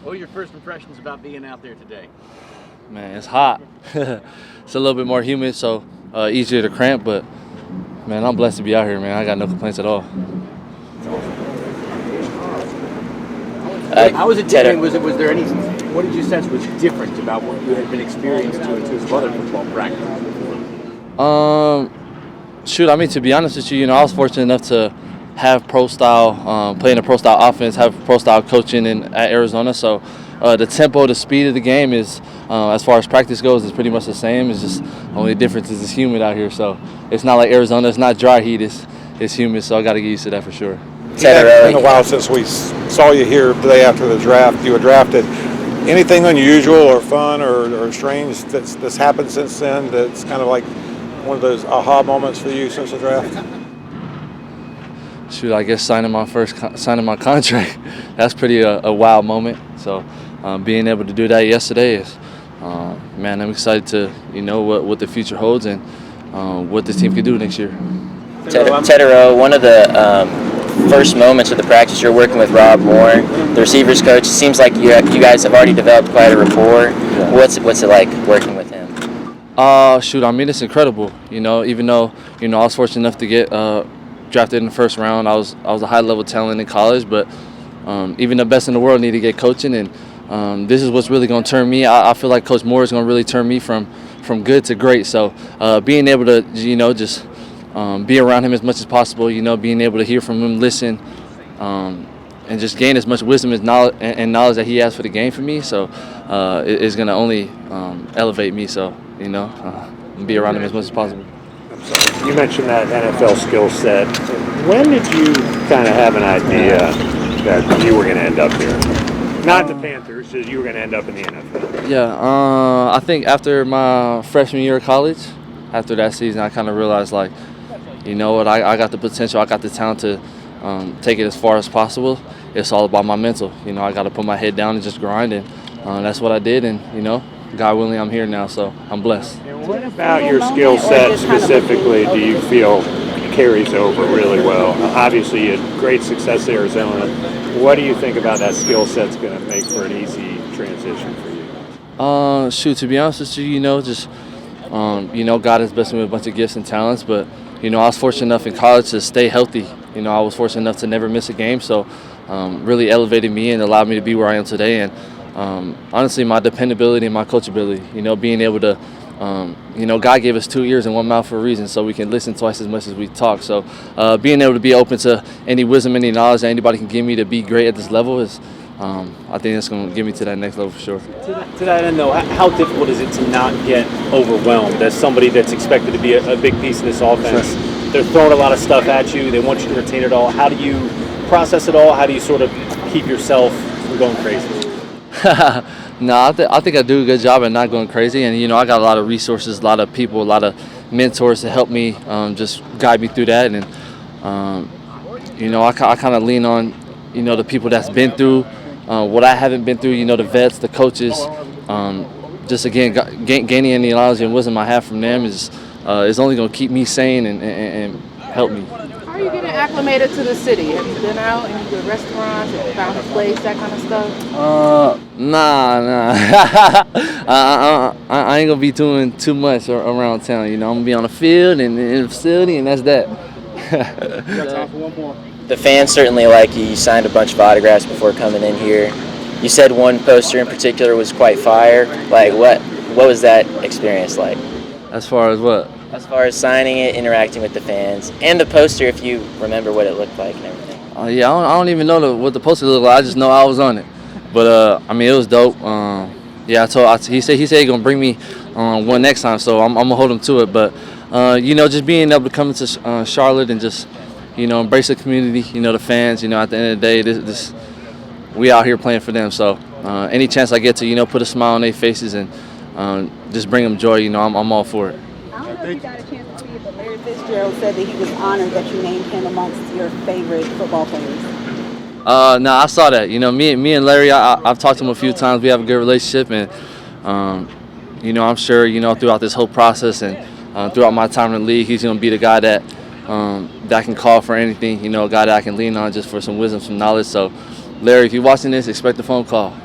What were your first impressions about being out there today? Man, it's hot. It's a little bit more humid, so easier to cramp, but man, I'm blessed to be out here, man. I got no complaints at all. How was it different? Was there any? What did you sense was different about what you had been experienced to some other football practices before? Shoot, I mean, to be honest with you, I was fortunate enough to have pro style, playing a pro style offense, have pro style coaching at Arizona. So the tempo, the speed of the game is, as far as practice goes, is pretty much the same. It's just only difference is it's humid out here. So it's not like Arizona. It's not dry heat. It's humid. So I got to get used to that for sure. It's been a while since we saw you here the day after the draft. You were drafted. Anything unusual or fun or strange that's happened since then that's kind of like one of those aha moments for you since the draft? Shoot, I guess signing my contract, that's pretty a wild moment. So being able to do that yesterday is, man, I'm excited to what the future holds and what this team can do next year. Tetairoa, one of the first moments of the practice, you're working with Rob Moore, the receivers coach. It seems like you guys have already developed quite a rapport. Yeah. What's it like working with him? Shoot, I mean, it's incredible. Even though I was fortunate enough to get drafted in the first round, I was a high level talent in college, but even the best in the world need to get coaching, and this is what's really going to turn me. I feel like Coach Moore is going to really turn me from good to great. So being able to just be around him as much as possible, being able to hear from him, listen, and just gain as much wisdom and knowledge that he has for the game for me. So it's going to only elevate me. So be around him as much as possible. You mentioned that NFL skill set. When did you kind of have an idea that you were going to end up here? Not the Panthers, so you were going to end up in the NFL. Yeah, I think after my freshman year of college, after that season, I kind of realized, like, you know what, I got the potential, I got the talent to take it as far as possible. It's all about my mental. I got to put my head down and just grind, and that's what I did, and, God willing, I'm here now, so I'm blessed. And what about your skill set specifically do you feel carries over really well? Obviously, you had great success at Arizona. What do you think about that skill set's going to make for an easy transition for you? Shoot, to be honest with you, God has blessed me with a bunch of gifts and talents, but, I was fortunate enough in college to stay healthy. I was fortunate enough to never miss a game, so really elevated me and allowed me to be where I am today. And honestly, my dependability and my coachability, being able to, God gave us 2 ears and 1 mouth for a reason, so we can listen twice as much as we talk. So being able to be open to any wisdom, any knowledge that anybody can give me to be great at this level is, I think that's going to get me to that next level for sure. To that end, though, how difficult is it to not get overwhelmed as somebody that's expected to be a big piece of this offense? Sure. They're throwing a lot of stuff at you. They want you to retain it all. How do you process it all? How do you sort of keep yourself from going crazy? No, I think I do a good job at not going crazy, and I got a lot of resources, a lot of people, a lot of mentors to help me, just guide me through that, and I kind of lean on the people that's been through what I haven't been through, the vets, the coaches, just again gaining any knowledge and wisdom I have from them is only going to keep me sane and help me. How are you getting acclimated to the city? Have you been out in good restaurants? Have you found a place, that kind of stuff? Nah. I ain't gonna be doing too much around town. I'm gonna be on the field and in the facility, and that's that. You got time for one more. The fans certainly like you. You signed a bunch of autographs before coming in here. You said one poster in particular was quite fire. Like, what was that experience like? As far as what? As far as signing it, interacting with the fans, and the poster, if you remember what it looked like and everything. Yeah, I don't even know what the poster looked like. I just know I was on it. But I mean, it was dope. He said he's gonna bring me one next time, so I'm gonna hold him to it. But just being able to come into Charlotte and just embrace the community, the fans. At the end of the day, this we out here playing for them. So any chance I get to put a smile on their faces and just bring them joy, I'm all for it. I don't know if you got a chance to see it, but Larry Fitzgerald said that he was honored that you named him amongst your favorite football players. No, I saw that. Me and Larry, I've talked to him a few times. We have a good relationship, and I'm sure throughout this whole process and throughout my time in the league, he's going to be the guy that I can call for anything. A guy that I can lean on just for some wisdom, some knowledge. So Larry, if you're watching this, expect a phone call.